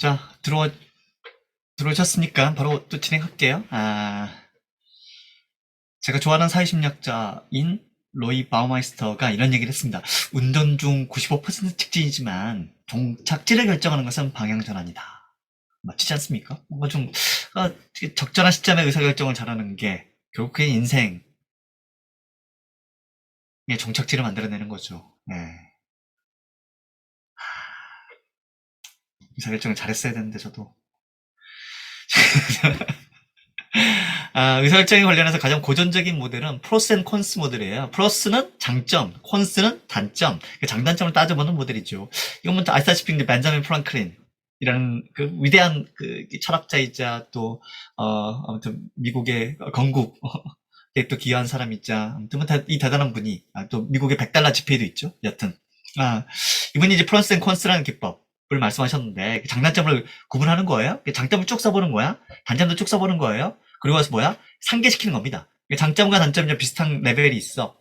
자, 들어오셨으니까 바로 또 진행할게요. 제가 좋아하는 사회심리학자인 로이 바우마이스터가 이런 얘기를 했습니다. 운전 중 95% 직진이지만 종착지를 결정하는 것은 방향전환이다. 맞지 않습니까? 뭔가 좀 되게 적절한 시점에 의사결정을 잘하는 게 결국 그게 인생의 종착지를 만들어내는 거죠. 네. 의사결정을 잘했어야 되는데 저도. 의사결정에 관련해서 가장 고전적인 모델은 프로스 앤 콘스 모델이에요. 프로스는 장점, 콘스는 단점, 그 장단점을 따져보는 모델이죠. 이건 뭐 아시다시피 벤자민 프랑클린이라는 그 위대한 그 철학자이자 또 아무튼 미국의 건국 또 기여한 사람이자 아무튼 이 대단한 분이 또 미국의 100달러 지폐도 있죠. 여튼 이분이 이제 프로스 앤 콘스라는 기법을 말씀하셨는데 장단점을 구분하는 거예요. 장점을 쭉 써보는 거야. 단점도 쭉 써보는 거예요. 그리고 와서 뭐야? 상계시키는 겁니다. 장점과 단점이 좀 비슷한 레벨이 있어.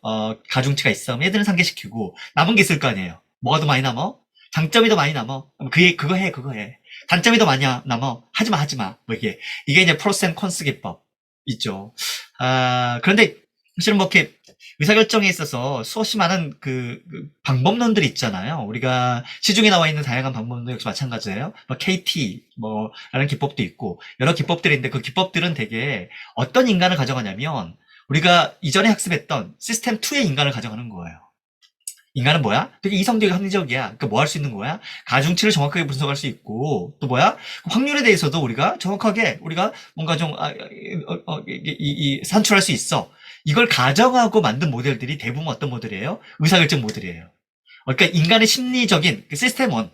가중치가 있어. 얘들은 상계시키고 남은 게 있을 거 아니에요. 뭐가 더 많이 남어? 장점이 더 많이 남어. 그거 해. 단점이 더 많이 남어. 하지 마. 뭐 이게 이제 프로스 앤 콘스 기법 있죠. 그런데 사실은 뭐 이렇게 의사결정에 있어서 수없이 많은 그 방법론들이 있잖아요. 우리가 시중에 나와 있는 다양한 방법론도 역시 마찬가지예요. 뭐 KT 라는 기법도 있고 여러 기법들이 있는데 그 기법들은 되게 어떤 인간을 가져가냐면 우리가 이전에 학습했던 시스템 2의 인간을 가져가는 거예요. 인간은 뭐야? 되게 이성적이고 합리적이야. 그러니까 뭐 할 수 있는 거야? 가중치를 정확하게 분석할 수 있고 또 뭐야? 확률에 대해서도 우리가 정확하게 우리가 뭔가 좀 산출할 수 있어. 이걸 가정하고 만든 모델들이 대부분 어떤 모델이에요? 의사결정 모델이에요. 그러니까 인간의 심리적인 그 시스템 1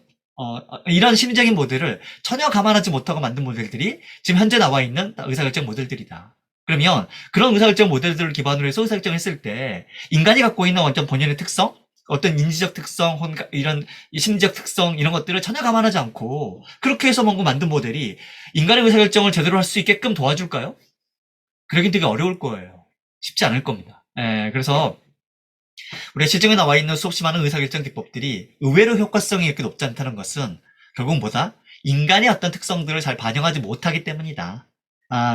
이런 심리적인 모델을 전혀 감안하지 못하고 만든 모델들이 지금 현재 나와 있는 의사결정 모델들이다. 그러면 그런 의사결정 모델들을 기반으로 해서 의사결정을 했을 때 인간이 갖고 있는 완전 본연의 특성, 어떤 인지적 특성, 이런 심리적 특성 이런 것들을 전혀 감안하지 않고 그렇게 해서 뭔가 만든 모델이 인간의 의사결정을 제대로 할 수 있게끔 도와줄까요? 그러긴 되게 어려울 거예요. 쉽지 않을 겁니다. 그래서 우리가 시중에 나와 있는 수없이 많은 의사결정 기법들이 의외로 효과성이 이렇게 높지 않다는 것은 결국은 뭐다? 인간의 어떤 특성들을 잘 반영하지 못하기 때문이다.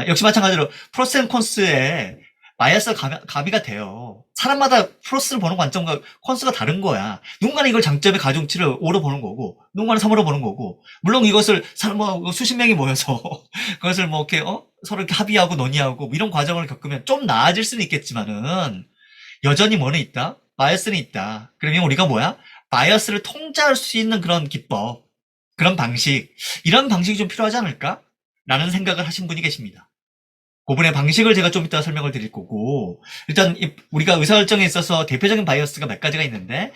역시 마찬가지로 프로스 앤 콘스에 바이어스가 가미가 돼요. 사람마다 프로스를 보는 관점과 콘스가 다른 거야. 누군가는 이걸 장점의 가중치를 5로 보는 거고, 누군가는 3으로 보는 거고, 물론 이것을 수십 명이 모여서 그것을 뭐 이렇게 서로 이렇게 합의하고 논의하고 뭐 이런 과정을 겪으면 좀 나아질 수는 있겠지만은 여전히 뭐는 있다? 바이어스는 있다. 그러면 우리가 뭐야? 바이어스를 통제할 수 있는 그런 기법, 그런 방식, 이런 방식이 좀 필요하지 않을까? 라는 생각을 하신 분이 계십니다. 그분의 방식을 제가 좀 이따 설명을 드릴 거고, 일단 우리가 의사결정에 있어서 대표적인 바이어스가 몇 가지가 있는데,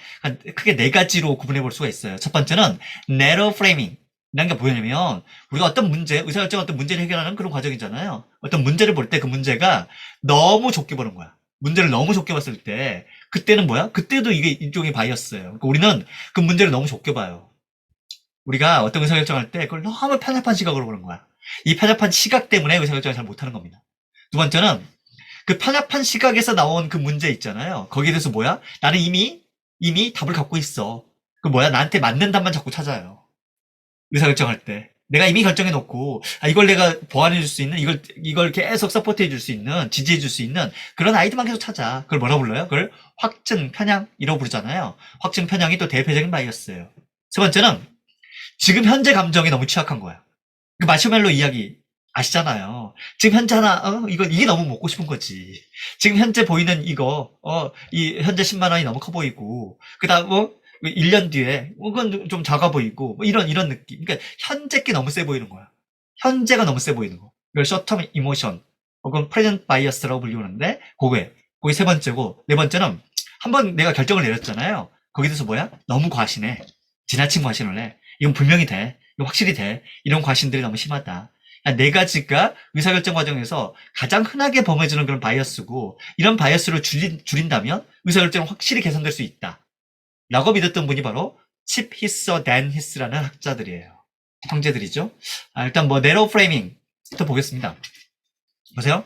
크게 네 가지로 구분해 볼 수가 있어요. 첫 번째는 narrow framing. 이런 게 뭐냐면, 우리가 어떤 문제, 의사결정 어떤 문제를 해결하는 그런 과정이잖아요. 어떤 문제를 볼 때 그 문제가 너무 좁게 보는 거야. 문제를 너무 좁게 봤을 때, 그때는 뭐야? 그때도 이게 일종의 바이어스예요. 그러니까 우리는 그 문제를 너무 좁게 봐요. 우리가 어떤 의사결정할 때 그걸 너무 편협한 시각으로 보는 거야. 이 편협한 시각 때문에 의사결정을 잘 못하는 겁니다. 두 번째는 그 편협한 시각에서 나온 그 문제 있잖아요. 거기에 대해서 뭐야? 나는 이미 답을 갖고 있어. 그 뭐야? 나한테 맞는 답만 자꾸 찾아요. 의사결정할 때. 내가 이미 결정해 놓고, 이걸 내가 보완해 줄 수 있는, 이걸 계속 서포트해 줄 수 있는, 지지해 줄 수 있는 그런 아이디만 계속 찾아. 그걸 뭐라 불러요? 그걸 확증, 편향, 이라고 부르잖아요. 확증, 편향이 또 대표적인 바이어스예요. 세 번째는 지금 현재 감정에 너무 취약한 거야. 그 마시멜로 이야기 아시잖아요. 지금 현재 이게 너무 먹고 싶은 거지. 지금 현재 보이는 이 현재 10만 원이 너무 커 보이고, 그 다음 1년 뒤에, 그건 좀 작아 보이고, 이런 느낌. 그러니까 현재 게 너무 세 보이는 거야. 현재가 너무 세 보이는 거. 이걸 short-term emotion, 혹은 present bias라고 불리우는데, 그게 세 번째고, 네 번째는, 한번 내가 결정을 내렸잖아요. 거기에 대해서 뭐야? 너무 과신해. 지나친 과신을 해. 이건 분명히 돼. 이거 확실히 돼. 이런 과신들이 너무 심하다. 네 가지가 의사결정 과정에서 가장 흔하게 범해지는 그런 바이어스고, 이런 바이어스를 줄인다면 의사결정은 확실히 개선될 수 있다. 라고 믿었던 분이 바로 칩 히서, 댄 히스라는 학자들이에요. 형제들이죠. 일단 네로 프레이밍부터 보겠습니다. 보세요.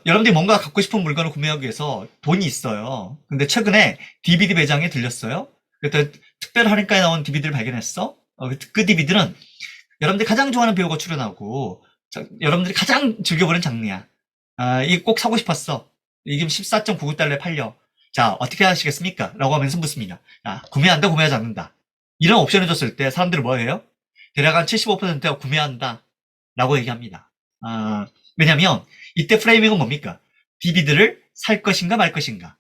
여러분들이 뭔가 갖고 싶은 물건을 구매하기 위해서 돈이 있어요. 근데 최근에 DVD 매장에 들렸어요. 그때 특별 할인가에 나온 DVD를 발견했어. 그 DVD는 여러분들이 가장 좋아하는 배우가 출연하고, 여러분들이 가장 즐겨보는 장르야. 이게 꼭 사고 싶었어. 이게 14.99달러에 팔려. 자, 어떻게 하시겠습니까? 라고 하면서 묻습니다. 구매한다, 구매하지 않는다. 이런 옵션을 줬을 때 사람들은 뭐 해요? 대략 한 75%가 구매한다. 라고 얘기합니다. 왜냐면, 이때 프레이밍은 뭡니까? DVD를 살 것인가 말 것인가.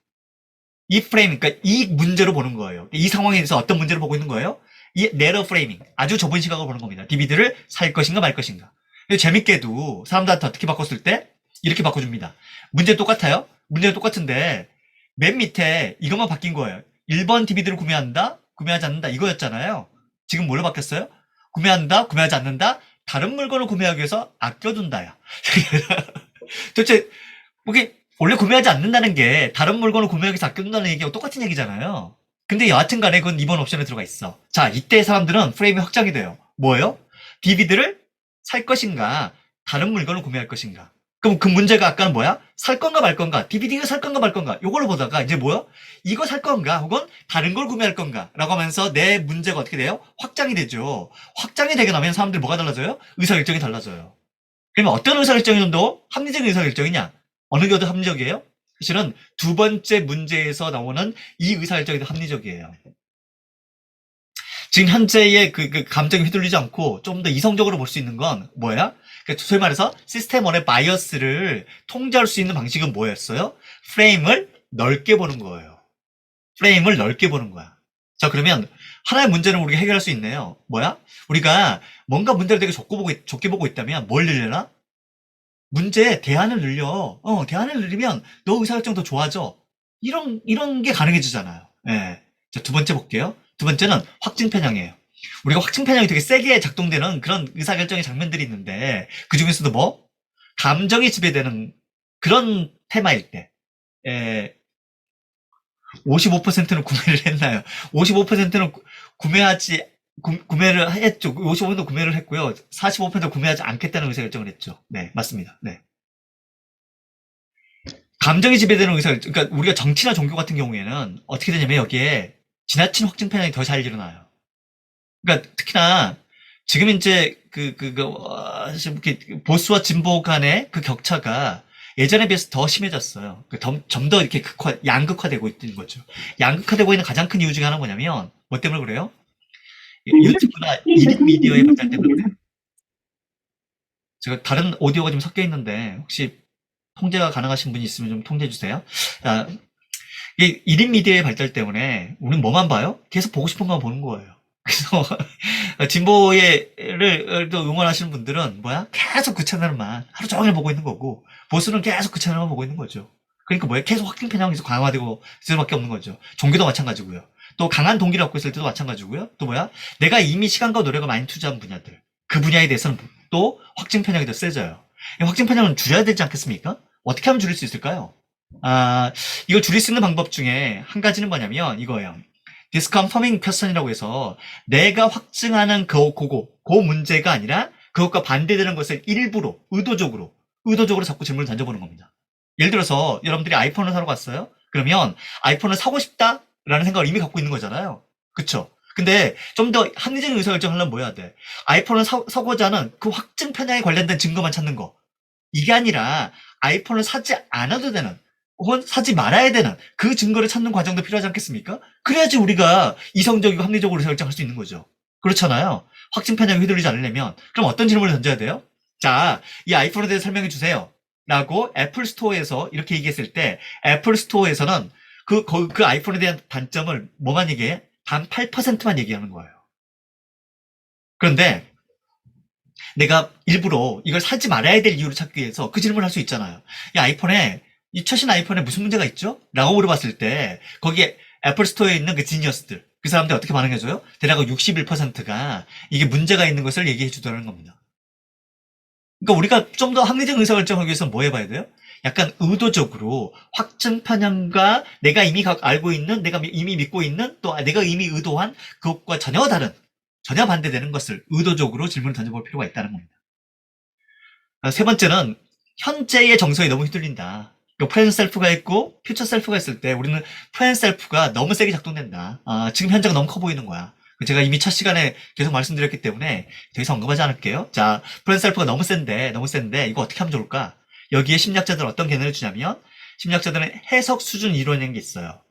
이 프레임, 그러니까 이 문제로 보는 거예요. 이 상황에서 어떤 문제를 보고 있는 거예요? 이 내러 프레이밍, 아주 좁은 시각으로 보는 겁니다. DVD를 살 것인가 말 것인가. 재밌게도 사람들한테 어떻게 바꿨을 때 이렇게 바꿔줍니다. 문제 똑같아요. 문제는 똑같은데 맨 밑에 이것만 바뀐 거예요. 1번 DVD를 구매한다, 구매하지 않는다 이거였잖아요. 지금 뭘로 바뀌었어요? 구매한다, 구매하지 않는다, 다른 물건을 구매하기 위해서 아껴둔다야. 도대체 이게 원래 구매하지 않는다는 게 다른 물건을 구매하기 위해서 아껴둔다는 얘기하고 똑같은 얘기잖아요. 근데 여하튼 간에 그건 이번 옵션에 들어가 있어. 자, 이때 사람들은 프레임이 확장이 돼요. 뭐예요? DVD를 살 것인가, 다른 물건을 구매할 것인가. 그럼 그 문제가 아까는 뭐야? 살 건가 말 건가? DVD가 살 건가 말 건가? 요걸로 보다가 이제 뭐야? 이거 살 건가? 혹은 다른 걸 구매할 건가? 라고 하면서 내 문제가 어떻게 돼요? 확장이 되죠. 확장이 되게 나면 사람들이 뭐가 달라져요? 의사결정이 달라져요. 그러면 어떤 의사결정이 좀 더 합리적인 의사결정이냐? 어느 게 더 합리적이에요? 사실은 두 번째 문제에서 나오는 이 의사결정이 더 합리적이에요. 지금 현재의 그 감정이 휘둘리지 않고 좀 더 이성적으로 볼 수 있는 건 뭐야? 그러니까 소위 말해서 시스템 1의 바이어스를 통제할 수 있는 방식은 뭐였어요? 프레임을 넓게 보는 거예요. 프레임을 넓게 보는 거야. 자, 그러면 하나의 문제는 우리가 해결할 수 있네요. 뭐야? 우리가 뭔가 문제를 되게 좁게 보고 있다면 뭘 늘려나? 문제에 대안을 늘려. 대안을 늘리면 너 의사결정 더 좋아져. 이런 게 가능해지잖아요. 예. 자, 두 번째 볼게요. 두 번째는 확증 편향이에요. 우리가 확증 편향이 되게 세게 작동되는 그런 의사결정의 장면들이 있는데, 그 중에서도 뭐? 감정이 지배되는 그런 테마일 때, 55%는 구매를 했나요? 55%는 구매를 했죠. 55%는 구매를 했고요. 45%는 구매하지 않겠다는 의사결정을 했죠. 네, 맞습니다. 네. 감정이 지배되는 그러니까 우리가 정치나 종교 같은 경우에는 어떻게 되냐면 여기에 지나친 확증 편향이 더 잘 일어나요. 그러니까 특히나 지금 이제 사실 이렇게 보수와 진보 간의 그 격차가 예전에 비해서 더 심해졌어요. 좀 더 이렇게 양극화되고 있는 거죠. 양극화되고 있는 가장 큰 이유 중에 하나는 뭐냐면, 뭐 때문에 그래요? 유튜브나 1인 미디어의 발달 때문에 그래요. 제가 다른 오디오가 좀 섞여 있는데, 혹시 통제가 가능하신 분이 있으면 좀 통제해 주세요. 이 1인 미디어의 발달 때문에 우리는 뭐만 봐요? 계속 보고 싶은 것만 보는 거예요. 그래서 진보를 응원하시는 분들은 뭐야? 계속 그 채널만 하루 종일 보고 있는 거고, 보수는 계속 그 채널만 보고 있는 거죠. 그러니까 뭐야? 계속 확증 편향이 계속 강화되고 있을 수밖에 없는 거죠. 종교도 마찬가지고요. 또 강한 동기를 얻고 있을 때도 마찬가지고요. 또 뭐야? 내가 이미 시간과 노력을 많이 투자한 분야들, 그 분야에 대해서는 또 확증 편향이 더 세져요. 이 확증 편향은 줄여야 되지 않겠습니까? 어떻게 하면 줄일 수 있을까요? 이걸 줄일 수 있는 방법 중에 한 가지는 뭐냐면 이거예요. disconfirming question이라고 해서 내가 확증하는 그 문제가 아니라 그것과 반대되는 것을 일부러 의도적으로 자꾸 질문을 던져보는 겁니다. 예를 들어서 여러분들이 아이폰을 사러 갔어요. 그러면 아이폰을 사고 싶다라는 생각을 이미 갖고 있는 거잖아요. 그쵸? 근데 좀 더 합리적인 의사결정을 하려면 뭐 해야 돼? 아이폰을 사고자 하는 그 확증 편향에 관련된 증거만 찾는 거. 이게 아니라 아이폰을 사지 않아도 되는, 혹은 사지 말아야 되는 그 증거를 찾는 과정도 필요하지 않겠습니까? 그래야지 우리가 이성적이고 합리적으로 결정할 수 있는 거죠. 그렇잖아요. 확증 편향에 휘둘리지 않으려면. 그럼 어떤 질문을 던져야 돼요? 자, 이 아이폰에 대해서 설명해 주세요. 라고 애플 스토어에서 이렇게 얘기했을 때, 애플 스토어에서는 그 아이폰에 대한 단점을 뭐만 얘기해? 단 8%만 얘기하는 거예요. 그런데 내가 일부러 이걸 사지 말아야 될 이유를 찾기 위해서 그 질문을 할 수 있잖아요. 이 최신 아이폰에 무슨 문제가 있죠? 라고 물어봤을 때 거기에 애플 스토어에 있는 그 지니어스들, 그 사람들이 어떻게 반응해줘요? 대략 61%가 이게 문제가 있는 것을 얘기해 주더라는 겁니다. 그러니까 우리가 좀 더 합리적 의사결정하기 위해서는 뭐 해봐야 돼요? 약간 의도적으로 확증 편향과 내가 이미 알고 있는, 내가 이미 믿고 있는, 또 내가 이미 의도한 그것과 전혀 다른, 전혀 반대되는 것을 의도적으로 질문을 던져볼 필요가 있다는 겁니다. 세 번째는 현재의 정서에 너무 휘둘린다. 프레젠트 셀프가 있고 퓨처 셀프가 있을 때 우리는 프레젠트 셀프가 너무 세게 작동된다. 지금 현재가 너무 커 보이는 거야. 제가 이미 첫 시간에 계속 말씀드렸기 때문에 더 이상 언급하지 않을게요. 자, 프로센셀프가 너무 센데 이거 어떻게 하면 좋을까? 여기에 심리학자들은 어떤 개념을 주냐면 심리학자들은 해석 수준 이론이라는 게 있어요.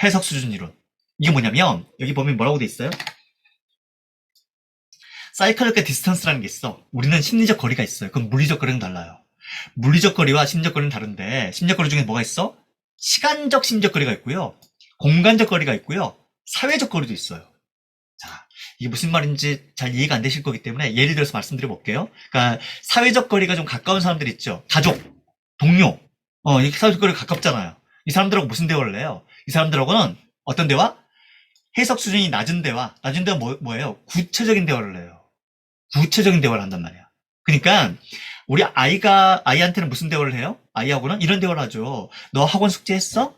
해석 수준 이론. 이게 뭐냐면 여기 보면 뭐라고 돼 있어요? 사이클리컬 디스턴스라는 게 있어. 우리는 심리적 거리가 있어요. 그럼 물리적 거리는 달라요. 물리적 거리와 심리적 거리는 다른데 심리적 거리 중에 뭐가 있어? 시간적 심리적 거리가 있고요. 공간적 거리가 있고요. 사회적 거리도 있어요. 자, 이게 무슨 말인지 잘 이해가 안 되실 거기 때문에 예를 들어서 말씀드려 볼게요. 그러니까 사회적 거리가 좀 가까운 사람들 있죠. 가족, 동료. 이 사회적 거리가 가깝잖아요. 이 사람들하고 무슨 대화를 해요? 이 사람들하고는 어떤 대화? 해석 수준이 낮은 대화. 낮은 대화 뭐예요? 구체적인 대화를 해요. 구체적인 대화를 한단 말이야. 그러니까 우리 아이한테는 무슨 대화를 해요? 아이하고는 이런 대화를 하죠. 너 학원 숙제했어?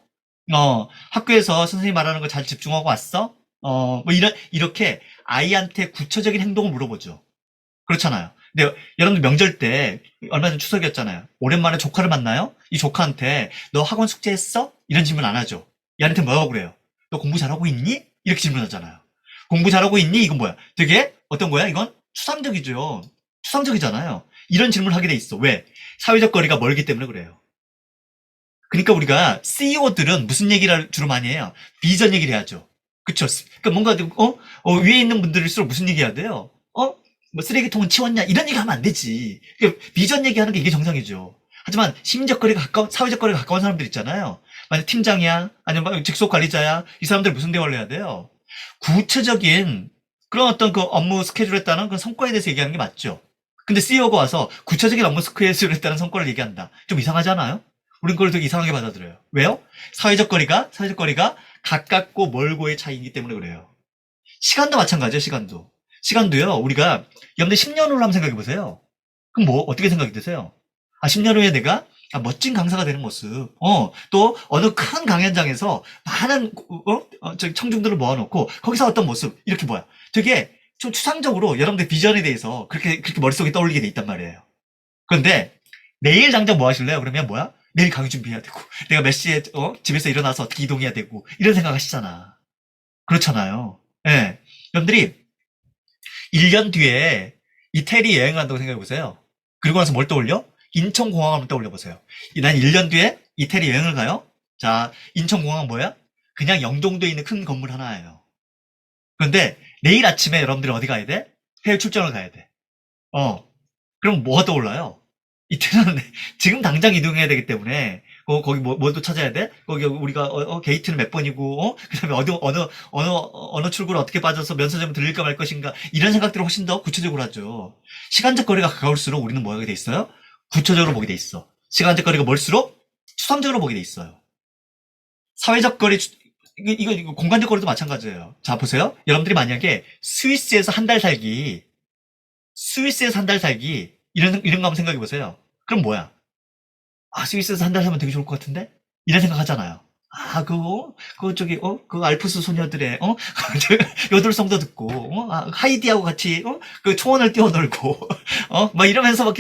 학교에서 선생님 말하는 거 잘 집중하고 왔어? 뭐 이렇게 아이한테 구체적인 행동을 물어보죠. 그렇잖아요. 근데 여러분들 명절 때 얼마 전 추석이었잖아요. 오랜만에 조카를 만나요? 이 조카한테 너 학원 숙제했어? 이런 질문 안 하죠. 얘한테 뭐라고 그래요? 너 공부 잘하고 있니? 이렇게 질문하잖아요. 공부 잘하고 있니? 이건 뭐야? 되게 어떤 거야? 이건 추상적이죠. 추상적이잖아요. 이런 질문을 하게 돼 있어. 왜? 사회적 거리가 멀기 때문에 그래요. 그러니까 우리가 CEO들은 무슨 얘기를 주로 많이 해요? 비전 얘기를 해야죠. 그쵸? 그러니까 뭔가 위에 있는 분들일수록 무슨 얘기 해야 돼요? 뭐 쓰레기통은 치웠냐? 이런 얘기 하면 안 되지. 그러니까 비전 얘기하는 게 이게 정상이죠. 하지만 심리적 거리가 가까운, 사회적 거리가 가까운 사람들 있잖아요. 만약 팀장이야, 아니면 직속 관리자야, 이 사람들 무슨 대화를 해야 돼요? 구체적인 그런 어떤 그 업무 스케줄에 따른 그런 성과에 대해서 얘기하는 게 맞죠. 근데 CEO가 와서 구체적인 업무 스케줄에 따른 성과를 얘기한다. 좀 이상하지 않아요? 우린 그걸 되게 이상하게 받아들여요. 왜요? 사회적 거리가 가깝고 멀고의 차이이기 때문에 그래요. 시간도 마찬가지예요, 시간도. 시간도요, 우리가, 여러분들 10년 후로 한번 생각해 보세요. 그럼 뭐, 어떻게 생각이 드세요? 10년 후에 내가, 멋진 강사가 되는 모습, 또, 어느 큰 강연장에서 많은, 청중들을 모아놓고, 거기서 어떤 모습, 이렇게 뭐야. 되게, 좀 추상적으로 여러분들 비전에 대해서 그렇게 머릿속에 떠올리게 돼 있단 말이에요. 그런데, 내일 당장 뭐 하실래요? 그러면 뭐야? 내일 강의 준비해야 되고, 내가 몇 시에, 집에서 일어나서 어떻게 이동해야 되고, 이런 생각 하시잖아. 그렇잖아요. 예. 여러분들이 1년 뒤에 이태리 여행을 한다고 생각해 보세요. 그리고 나서 뭘 떠올려? 인천공항을 한번 떠올려 보세요. 난 1년 뒤에 이태리 여행을 가요? 자, 인천공항은 뭐야? 그냥 영종도에 있는 큰 건물 하나예요. 그런데 내일 아침에 여러분들이 어디 가야 돼? 해외 출장을 가야 돼. 그럼 뭐가 떠올라요? 이때는 지금 당장 이동해야 되기 때문에 거기 뭐도 찾아야 돼? 거기 우리가 게이트는 몇 번이고 그다음에 어느 출구를 어떻게 빠져서 면세점 들릴까 말 것인가 이런 생각들을 훨씬 더 구체적으로 하죠. 시간적 거리가 가까울수록 우리는 뭐 하게 돼 있어요? 구체적으로 보게 돼 있어. 시간적 거리가 멀수록 추상적으로 보게 돼 있어요. 사회적 거리 이거 공간적 거리도 마찬가지예요. 자 보세요. 여러분들이 만약에 스위스에서 한 달 살기 이런 거 한번 생각해 보세요. 그럼 뭐야? 스위스에서 한 달 살면 되게 좋을 것 같은데? 이런 생각 하잖아요. 그 알프스 소녀들의, 요들송도 듣고, 하이디하고 같이, 그 초원을 뛰어놀고, 막 이러면서 막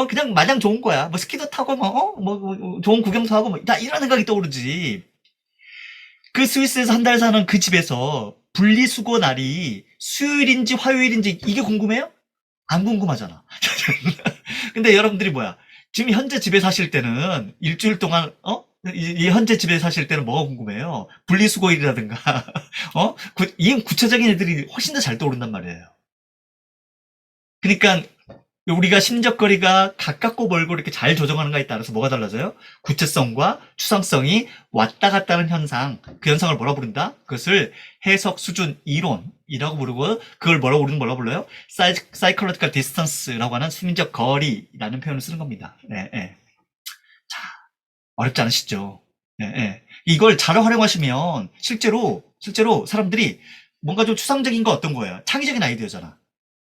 그냥 마냥 좋은 거야. 뭐 스키도 타고, 좋은 구경도 하고, 다 이런 생각이 떠오르지. 그 스위스에서 한 달 사는 그 집에서 분리수거 날이 수요일인지 화요일인지 이게 궁금해요? 안 궁금하잖아. 근데 여러분들이 뭐야? 지금 현재 집에 사실 때는 일주일 동안 이 현재 집에 사실 때는 뭐가 궁금해요? 분리수거일이라든가 이 구체적인 애들이 훨씬 더 잘 떠오른단 말이에요. 그러니까 우리가 심적 거리가 가깝고 멀고 이렇게 잘 조정하는가에 따라서 뭐가 달라져요? 구체성과 추상성이 왔다 갔다 하는 현상, 그 현상을 뭐라 부른다? 그것을 해석 수준 이론이라고 부르고 그걸 우리는 뭐라 불러요? Psychological distance라고 하는 심리적 거리라는 표현을 쓰는 겁니다. 네. 자, 어렵지 않으시죠? 네. 이걸 잘 활용하시면 실제로 사람들이 뭔가 좀 추상적인 거 어떤 거예요? 창의적인 아이디어잖아.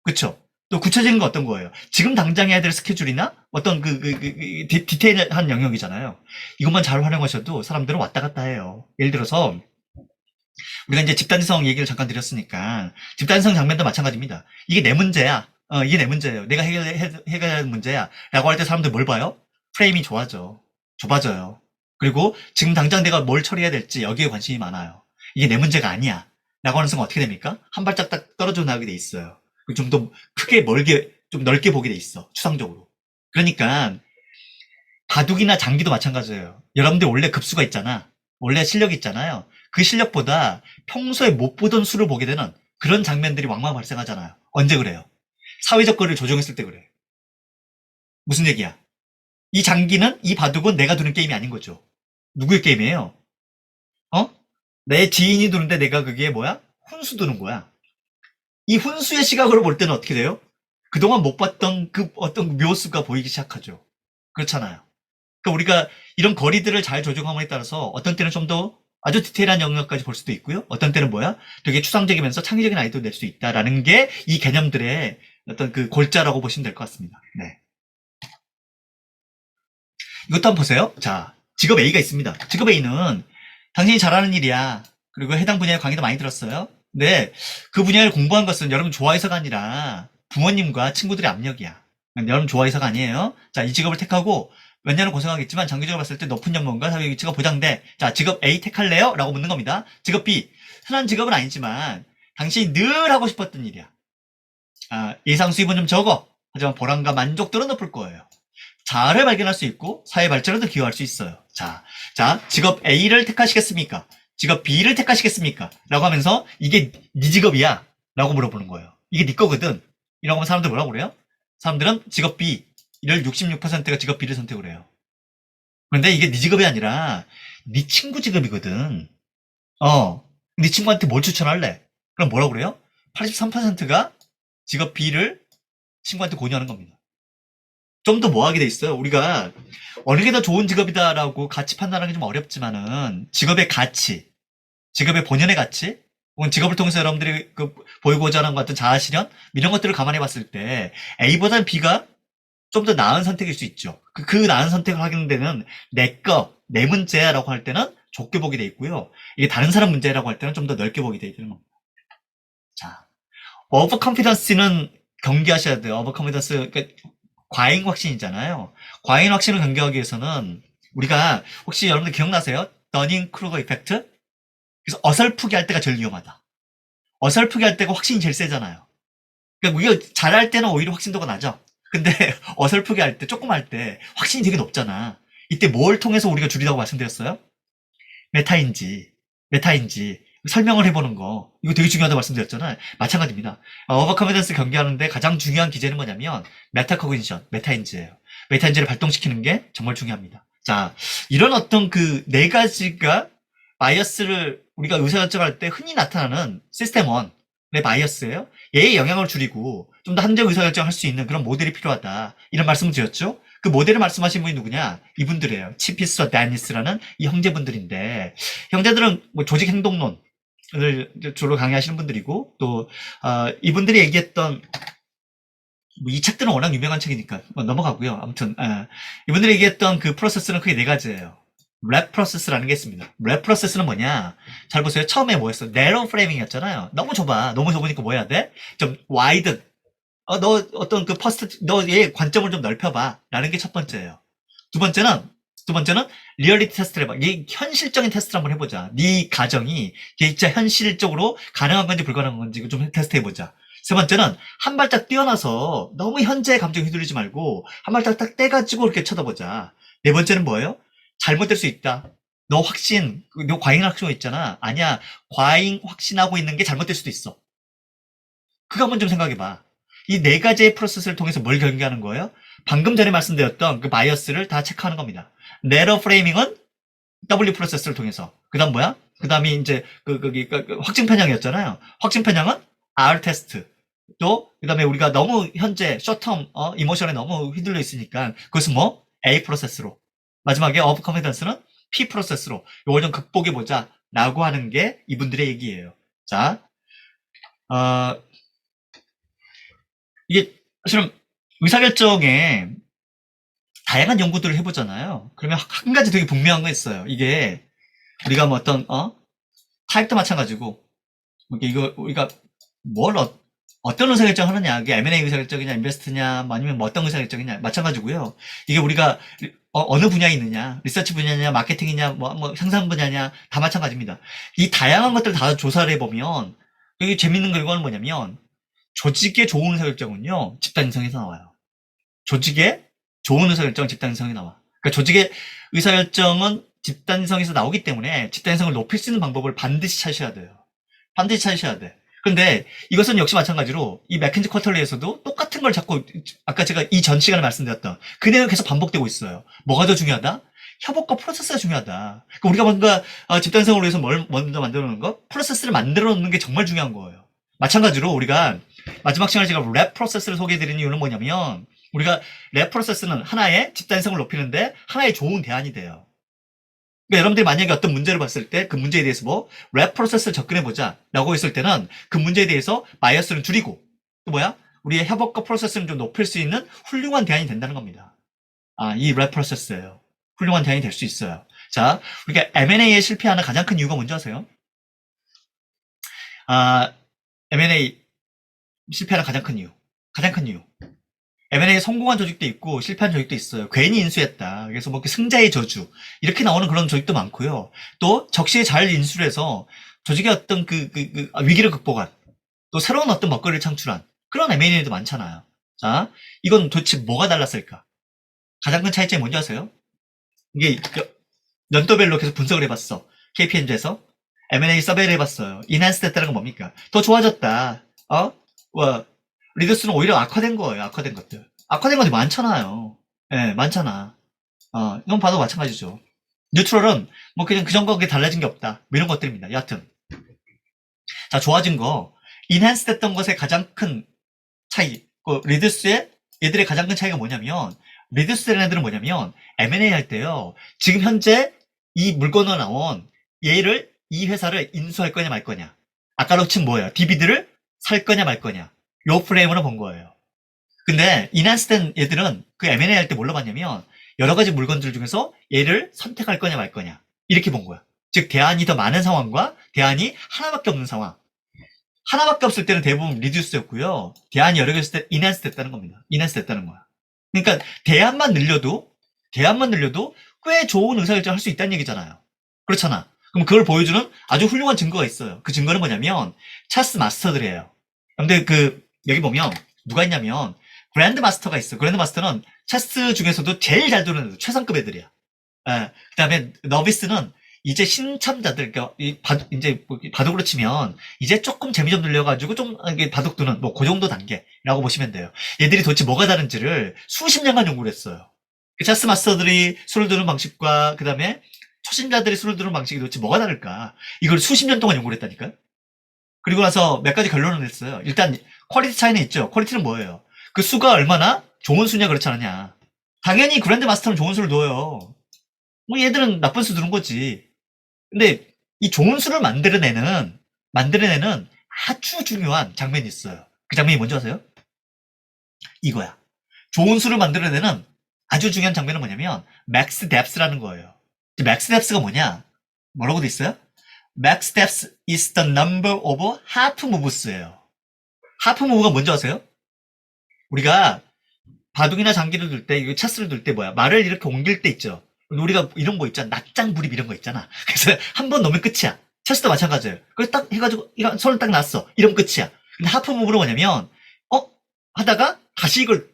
그쵸? 또 구체적인 거 어떤 거예요? 지금 당장 해야 될 스케줄이나 어떤 디테일한 영역이잖아요. 이것만 잘 활용하셔도 사람들은 왔다 갔다 해요. 예를 들어서 우리가 이제 집단성 얘기를 잠깐 드렸으니까 집단성 장면도 마찬가지입니다. 이게 내 문제야. 이게 내 문제예요. 내가 해결해야 하는 문제야. 라고 할 때 사람들 뭘 봐요? 프레임이 좁아져요. 그리고 지금 당장 내가 뭘 처리해야 될지 여기에 관심이 많아요. 이게 내 문제가 아니야. 라고 하는 순간 어떻게 됩니까? 한 발짝 딱 떨어져 나가게 돼 있어요. 좀 더 크게 멀게, 좀 넓게 보게 돼 있어. 추상적으로. 그러니까, 바둑이나 장기도 마찬가지예요. 여러분들 원래 급수가 있잖아. 원래 실력이 있잖아요. 그 실력보다 평소에 못 보던 수를 보게 되는 그런 장면들이 왕왕 발생하잖아요. 언제 그래요? 사회적 거리를 조정했을 때 그래. 무슨 얘기야? 이 장기는, 이 바둑은 내가 두는 게임이 아닌 거죠. 누구의 게임이에요? 어? 내 지인이 두는데 내가 그게 뭐야? 훈수 두는 거야. 이 훈수의 시각으로 볼 때는 어떻게 돼요? 그동안 못 봤던 그 어떤 묘수가 보이기 시작하죠. 그렇잖아요. 그러니까 우리가 이런 거리들을 잘 조정함에 따라서 어떤 때는 좀 더 아주 디테일한 영역까지 볼 수도 있고요. 어떤 때는 뭐야? 되게 추상적이면서 창의적인 아이디어를 낼 수 있다라는 게 이 개념들의 어떤 그 골자라고 보시면 될 것 같습니다. 네. 이것도 한번 보세요. 자, 직업 A가 있습니다. 직업 A는 당신이 잘하는 일이야. 그리고 해당 분야의 강의도 많이 들었어요. 근데 그 분야를 공부한 것은 여러분 좋아해서가 아니라 부모님과 친구들의 압력이야. 여러분 좋아해서가 아니에요. 자, 이 직업을 택하고 몇 년을 고생하겠지만 장기적으로 봤을 때 높은 연봉과 사회 위치가 보장돼. 자, 직업 A 택할래요? 라고 묻는 겁니다. 직업 B. 흔한 직업은 아니지만 당신이 늘 하고 싶었던 일이야. 아, 예상 수입은 좀 적어. 하지만 보람과 만족도는 높을 거예요. 자아를 발견할 수 있고 사회 발전에도 기여할 수 있어요. 자, 직업 A를 택하시겠습니까? 직업 B를 택하시겠습니까? 라고 하면서 이게 네 직업이야 라고 물어보는 거예요. 이게 네 거거든. 이라고 하면 사람들 뭐라고 그래요? 사람들은 직업 B를 66%가 직업 B를 선택을 해요. 그런데 이게 네 직업이 아니라 네 친구 직업이거든. 네 친구한테 뭘 추천할래? 그럼 뭐라고 그래요? 83%가 직업 B를 친구한테 권유하는 겁니다. 좀 더 뭐하게 돼 있어요. 우리가 어느 게 더 좋은 직업이다라고 가치 판단하기 좀 어렵지만은 직업의 가치, 직업의 본연의 가치, 혹은 직업을 통해서 여러분들이 그 보이고자 하는 것 같은 자아 실현 이런 것들을 감안해 봤을 때 A보다는 B가 좀 더 나은 선택일 수 있죠. 그 나은 선택을 하는 데는 내 문제야라고 할 때는 좁게 보게 돼 있고요. 이게 다른 사람 문제라고 할 때는 좀 더 넓게 보게 돼 있는 겁니다. 자, 오버 컨피던스는 경계하셔야 돼요. 오버 컨피던스 그러니까 과잉 확신이잖아요. 과잉 확신을 경계하기 위해서는 우리가 혹시 여러분들 기억나세요? 더닝 크루거 이펙트? 그래서 어설프게 할 때가 제일 위험하다. 어설프게 할 때가 확신이 제일 세잖아요. 그러니까 우리가 잘할 때는 오히려 확신도가 나죠. 근데 어설프게 할 때, 조금 할 때 확신이 되게 높잖아. 이때 뭘 통해서 우리가 줄이라고 말씀드렸어요? 메타인지, 메타인지 설명을 해보는 거 이거 되게 중요하다고 말씀드렸잖아요. 마찬가지입니다. 오버컨피던스 경기하는데 가장 중요한 기제는 뭐냐면 메타코그니션, 메타인지예요. 메타인지를 발동시키는 게 정말 중요합니다. 자, 이런 어떤 그 네 가지가 바이어스를 우리가 의사결정할 때 흔히 나타나는 시스템 1의 바이어스예요. 얘의 영향을 줄이고 좀 더 합리적 의사결정을 할 수 있는 그런 모델이 필요하다. 이런 말씀을 드렸죠. 그 모델을 말씀하신 분이 누구냐? 이분들이에요. 치피스와 다니스라는 이 형제분들인데 형제들은 뭐 조직 행동론을 주로 강의하시는 분들이고 또 이분들이 얘기했던 뭐이 책들은 워낙 유명한 책이니까 뭐 넘어가고요. 아무튼 이분들이 얘기했던 그 프로세스는 크게 네 가지예요. 랩 프로세스라는 게 있습니다. 랩 프로세스는 뭐냐? 잘 보세요. 처음에 뭐였어? 네로 프레이밍이었잖아요. 너무 좁아. 너무 좁으니까 뭐 해야 돼? 좀 와이드. 너 어떤 그 너의 관점을 좀 넓혀봐. 라는 게 첫 번째예요. 두 번째는 리얼리티 테스트를 해봐. 이 현실적인 테스트를 한번 해보자. 네 가정이 이게 진짜 현실적으로 가능한 건지 불가능한 건지 좀 테스트해보자. 세 번째는 한 발짝 뛰어나서 너무 현재의 감정에 휘둘리지 말고 한 발짝 딱 떼가지고 이렇게 쳐다보자. 네 번째는 뭐예요? 잘못될 수 있다. 너 과잉 확신하고 있잖아. 아니야. 과잉 확신하고 있는 게 잘못될 수도 있어. 그거 한번 좀 생각해봐. 이 네 가지의 프로세스를 통해서 뭘 경계하는 거예요? 방금 전에 말씀드렸던 그 바이어스를 다 체크하는 겁니다. 네러 프레이밍은 W 프로세스를 통해서. 그 다음 뭐야? 그 다음이 이제 그 확증 편향이었잖아요. 확증 편향은 R 테스트. 또, 그 다음에 우리가 너무 현재, 숏텀, 이모션에 너무 휘둘려 있으니까, 그것은 뭐? A 프로세스로. 마지막에 어브 컨피던스는 P 프로세스로. 이걸 좀 극복해보자. 라고 하는 게 이분들의 얘기예요. 자, 어, 이게 사실은 의사결정에 다양한 연구들을 해보잖아요. 그러면 한 가지 되게 분명한 거 있어요. 이게 우리가 뭐 타입도 마찬가지고 이거 우리가 뭘 어떤 의사결정 하느냐, 이게 M&A 의사결정이냐, 인베스트냐, 뭐 아니면 뭐 어떤 의사결정이냐, 마찬가지고요. 이게 우리가 어느 분야에 있느냐, 리서치 분야냐, 마케팅이냐, 뭐 상상 분야냐, 다 마찬가지입니다. 이 다양한 것들을 다 조사를 해보면, 여기 재밌는 결과는 뭐냐면, 조직의 좋은 의사결정은요, 집단 인성에서 나와요. 조직의 좋은 의사결정은 집단 인성이 나와. 그러니까 조직의 의사결정은 집단 인성에서 나오기 때문에 집단 인성을 높일 수 있는 방법을 반드시 찾으셔야 돼요. 반드시 찾으셔야 돼. 근데 이것은 역시 마찬가지로 이 맥킨지 쿼터리에서도 똑같은 걸 자꾸 아까 제가 이 전 시간에 말씀드렸던 그 내용이 계속 반복되고 있어요. 뭐가 더 중요하다? 협업과 프로세스가 중요하다. 그러니까 우리가 뭔가 집단 인성을 위해서 뭘 먼저 만들어 놓는 거? 프로세스를 만들어 놓는 게 정말 중요한 거예요. 마찬가지로 우리가 마지막 시간에 제가 랩 프로세스를 소개해 드리는 이유는 뭐냐면 우리가 랩 프로세스는 하나의 집단성을 높이는데 하나의 좋은 대안이 돼요. 그러니까 여러분들이 만약에 어떤 문제를 봤을 때 그 문제에 대해서 랩 프로세스를 접근해보자 라고 했을 때는 그 문제에 대해서 바이어스를 줄이고 또 뭐야? 우리의 협업과 프로세스를 좀 높일 수 있는 훌륭한 대안이 된다는 겁니다. 이 랩 프로세스예요. 훌륭한 대안이 될 수 있어요. 자, 우리가 M&A에 실패하는 가장 큰 이유가 뭔지 아세요? M&A 실패하는 가장 큰 이유. M&A 성공한 조직도 있고 실패한 조직도 있어요. 괜히 인수했다. 그래서 뭐 승자의 저주 이렇게 나오는 그런 조직도 많고요. 또 적시에 잘 인수를 해서 조직의 어떤 위기를 극복한 또 새로운 어떤 먹거리를 창출한 그런 M&A도 많잖아요. 자, 이건 도대체 뭐가 달랐을까? 가장 큰 차이점이 뭔지 아세요? 이게 연도별로 계속 분석을 해봤어. KPMG에서 M&A 서베이를 해봤어요. 인핸스 됐다는 건 뭡니까? 더 좋아졌다. 리더스는 오히려 악화된 거예요. 악화된 것들. 악화된 것들이 많잖아요. 예, 많잖아. 이건 봐도 마찬가지죠. 뉴트럴은 뭐 그냥 그전과 달라진 게 없다. 뭐 이런 것들입니다. 여하튼. 자, 좋아진 거. 인핸스 됐던 것의 가장 큰 차이. 리더스의 얘들의 가장 큰 차이가 뭐냐면 리더스 되는 애들은 뭐냐면 M&A 할 때요. 지금 현재 이 물건으로 나온 얘를 이 회사를 인수할 거냐 말 거냐. 아까로 친 뭐예요? DB들을 살 거냐 말 거냐. 요 프레임으로 본 거예요. 근데 인핸스 된 얘들은 그 M&A 할 때 뭘로 봤냐면 여러 가지 물건들 중에서 얘를 선택할 거냐 말 거냐 이렇게 본 거야. 즉 대안이 더 많은 상황과 대안이 하나밖에 없는 상황. 하나밖에 없을 때는 대부분 리듀스였고요. 대안이 여러 개 있을 때 인핸스 됐다는 겁니다. 인핸스 됐다는 거야. 그러니까 대안만 늘려도 꽤 좋은 의사결정을 할 수 있다는 얘기잖아요. 그렇잖아. 그럼 그걸 보여주는 아주 훌륭한 증거가 있어요. 그 증거는 뭐냐면 차스 마스터들이에요. 근데 여기 보면 누가 있냐면 그랜드 마스터가 있어. 그랜드 마스터는 체스 중에서도 제일 잘 도는 애들, 최상급 애들이야. 그 다음에 너비스는 이제 신참자들, 그러니까 이제 바둑으로 치면 이제 조금 재미 좀 늘려가지고 좀 바둑 두는 뭐 그 정도 단계라고 보시면 돼요. 얘들이 도대체 뭐가 다른지를 수십 년간 연구를 했어요. 체스 마스터들이 술을 두는 방식과 그 다음에 초심자들이 술을 두는 방식이 도대체 뭐가 다를까? 이걸 수십 년 동안 연구를 했다니까요. 그리고 나서 몇 가지 결론을 냈어요. 일단 퀄리티 차이는 있죠. 퀄리티는 뭐예요? 그 수가 얼마나 좋은 수냐 그렇지 않느냐. 당연히 그랜드 마스터는 좋은 수를 넣어요. 뭐 얘들은 나쁜 수 두는 거지. 근데 이 좋은 수를 만들어내는 아주 중요한 장면이 있어요. 그 장면이 뭔지 아세요? 이거야. 좋은 수를 만들어내는 아주 중요한 장면은 뭐냐면 맥스 뎁스라는 거예요. 맥스 뎁스가 뭐냐? 뭐라고 돼 있어요? Max depth is the number of half moves예요. half move가 뭔지 아세요? 우리가 바둑이나 장기를 둘 때, 체스를 둘 때 뭐야? 말을 이렇게 옮길 때 있죠. 우리가 이런 거 있잖아. 낫장 불입 이런 거 있잖아. 그래서 한 번 넣으면 끝이야. 체스도 마찬가지예요. 그래서 딱 해가지고 손을 딱 놨어. 이러면 끝이야. 근데 하프 무브는 뭐냐면 하다가 다시 이걸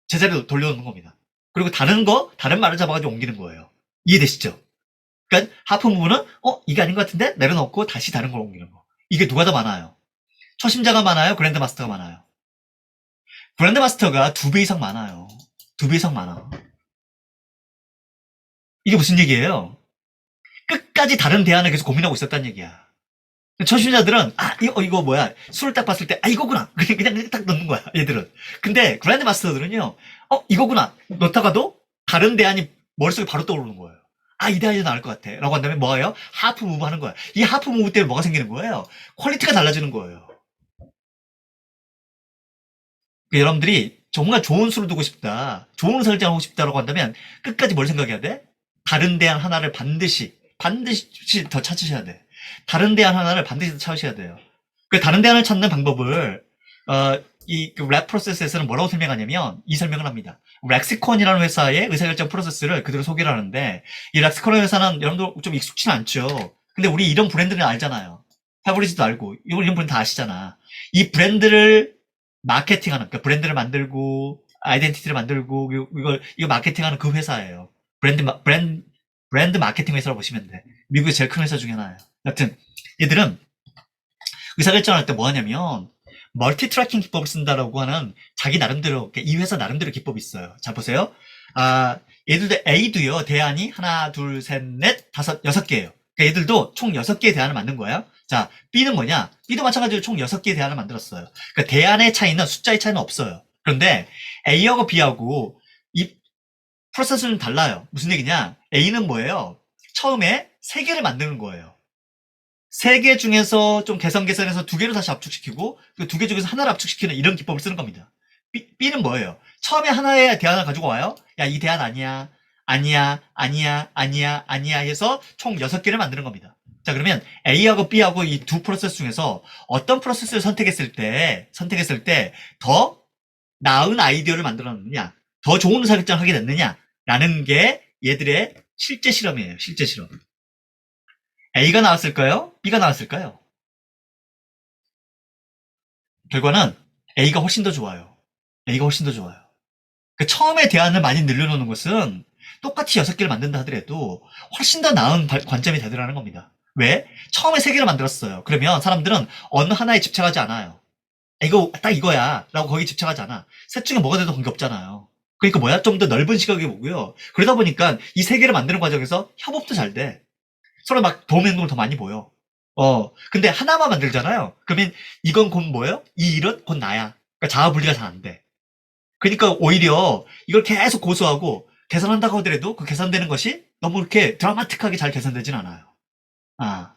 제자리로 돌려놓는 겁니다. 그리고 다른 말을 잡아가지고 옮기는 거예요. 이해되시죠? 그러니까 하프 무브는 이게 아닌 것 같은데 내려놓고 다시 다른 걸 옮기는 거. 이게 누가 더 많아요? 초심자가 많아요? 그랜드 마스터가 많아요? 그랜드 마스터가 2배 이상 많아요. 2배 이상 많아. 이게 무슨 얘기예요? 끝까지 다른 대안을 계속 고민하고 있었다는 얘기야. 초심자들은 이거 뭐야? 술을 딱 봤을 때 이거구나. 그냥 딱 넣는 거야. 얘들은. 근데 그랜드 마스터들은요. 이거구나. 넣다가도 다른 대안이 머릿속에 바로 떠오르는 거예요. 이 대안이 나을 것 같아. 라고 한다면 뭐예요? 하프 무브 하는 거야. 이 하프 무브 때문에 뭐가 생기는 거예요? 퀄리티가 달라지는 거예요. 여러분들이 정말 좋은 수를 두고 싶다. 좋은 설정을 하고 싶다라고 한다면 끝까지 뭘 생각해야 돼? 다른 대안 하나를 반드시 더 찾으셔야 돼. 다른 대안 하나를 반드시 더 찾으셔야 돼요. 그 다른 대안을 찾는 방법을 랩 프로세스에서는 뭐라고 설명하냐면 이 설명을 합니다. 렉시콘이라는 회사의 의사결정 프로세스를 그대로 소개를 하는데 이 렉시콘 회사는 여러분들 좀 익숙치는 않죠. 근데 우리 이런 브랜드는 알잖아요. 페브리즈도 알고 이런 브랜드 다 아시잖아. 이 브랜드를 마케팅하는 그러니까 브랜드를 만들고 아이덴티티를 만들고 이거 마케팅하는 그 회사예요. 브랜드 마케팅 회사라고 보시면 돼. 미국의 제일 큰 회사 중에 하나예요. 여튼 얘들은 의사결정할 때 뭐 하냐면 멀티 트래킹 기법을 쓴다라고 하는 자기 나름대로 이 회사 나름대로 기법이 있어요. 자 보세요. 얘들도 A도요. 대안이 하나, 둘, 셋, 넷, 다섯, 여섯 개예요. 그러니까 얘들도 총 6개의 대안을 만든 거예요. 자, B는 뭐냐? B도 마찬가지로 총 6개의 대안을 만들었어요. 그러니까 대안의 차이는 숫자의 차이는 없어요. 그런데 A하고 B하고 이 프로세스는 달라요. 무슨 얘기냐? A는 뭐예요? 처음에 3개를 만드는 거예요. 3개 중에서 좀 개선해서 2개를 다시 압축시키고 그 2개 중에서 하나를 압축시키는 이런 기법을 쓰는 겁니다. B는 뭐예요? 처음에 하나의 대안을 가지고 와요. 야, 이 대안 아니야. 아니야. 아니야. 아니야. 아니야 해서 총 6개를 만드는 겁니다. 자, 그러면 A하고 B하고 이 두 프로세스 중에서 어떤 프로세스를 선택했을 때 더 나은 아이디어를 만들어냈느냐, 더 좋은 의사결정을 하게 됐느냐라는 게 얘들의 실제 실험이에요. 실제 실험. A가 나왔을까요? B가 나왔을까요? 결과는 A가 훨씬 더 좋아요. A가 훨씬 더 좋아요. 그 처음에 대안을 많이 늘려놓는 것은 똑같이 6개를 만든다 하더라도 훨씬 더 나은 관점이 되더라는 겁니다. 왜? 처음에 3개를 만들었어요. 그러면 사람들은 어느 하나에 집착하지 않아요. 이거 딱 이거야 라고 거기 집착하지 않아. 셋 중에 뭐가 돼도 관계없잖아요. 그러니까 뭐야? 좀 더 넓은 시각이 보고요. 그러다 보니까 이 3개를 만드는 과정에서 협업도 잘 돼. 서로 막 도움 행동을 더 많이 보여. 근데 하나만 만들잖아요. 그러면 이건 곧 뭐예요? 이 일은 곧 나야. 그러니까 자아 분리가 잘 안 돼. 그러니까 오히려 이걸 계속 고수하고 개선한다고 하더라도 그 개선되는 것이 너무 이렇게 드라마틱하게 잘 개선되진 않아요. 아,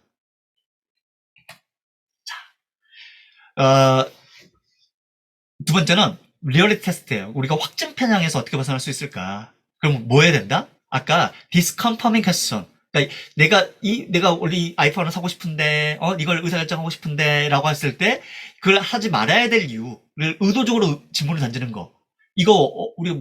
어, 두 번째는 리얼리티 테스트예요. 우리가 확증 편향에서 어떻게 벗어날 수 있을까? 그럼 뭐 해야 된다? 아까 disconfirming question. 그러니까 내가 원래 이 아이폰을 사고 싶은데, 이걸 의사결정하고 싶은데라고 했을 때 그걸 하지 말아야 될 이유를 의도적으로 질문을 던지는 거. 이거 우리